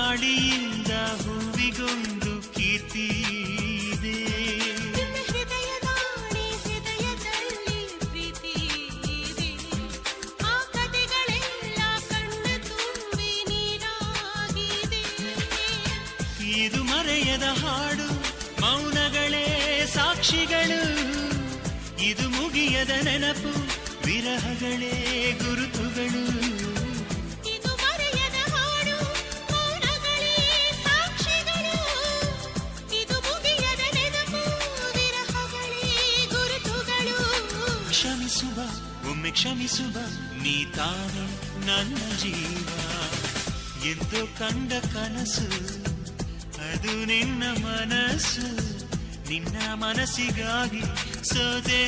ಗಾಳಿಯಿಂದ ಹೂವಿಗೊಂದು ಕೀರ್ತಿ ಇದೆ. ಹೃದಯದಾಣೆ ಹೃದಯದಲ್ಲಿ ಪ್ರೀತಿ ಇದೆ. ಆ ಕಥೆಗಳೆಲ್ಲ ಕಣ್ಣ ತುಂಬಿ ನೀರಾಗಿದೆ. ಇದು ಮರೆಯದ ಹಾಡು, ಮೌನಗಳೇ ಸಾಕ್ಷಿಗಳು. ಇದು ಮುಗಿಯದ ನೆನಪು, ವಿರಹಗಳೇ ಗುರುತುಗಳು. ಇದು ಮರೆಯದ ಹಾಡು, ಮೌನಗಳೇ ಸಾಕ್ಷಿಗಳು. ಇದು ಮುಗಿಯದ ನೆನಪು, ವಿರಹಗಳೇ ಗುರುತುಗಳು. ಕ್ಷಮಿಸುವ, ಒಮ್ಮೆ ಕ್ಷಮಿಸುವ, ನೀ ತಾನೆ ನನ್ನ ಜೀವ. ಎಂದು ಕಂಡ ಕನಸು ಅದು ನಿನ್ನ ಮನಸ್ಸು. ನಿನ್ನ ಮನಸ್ಸಿಗಾಗಿ ಸೋದೆ.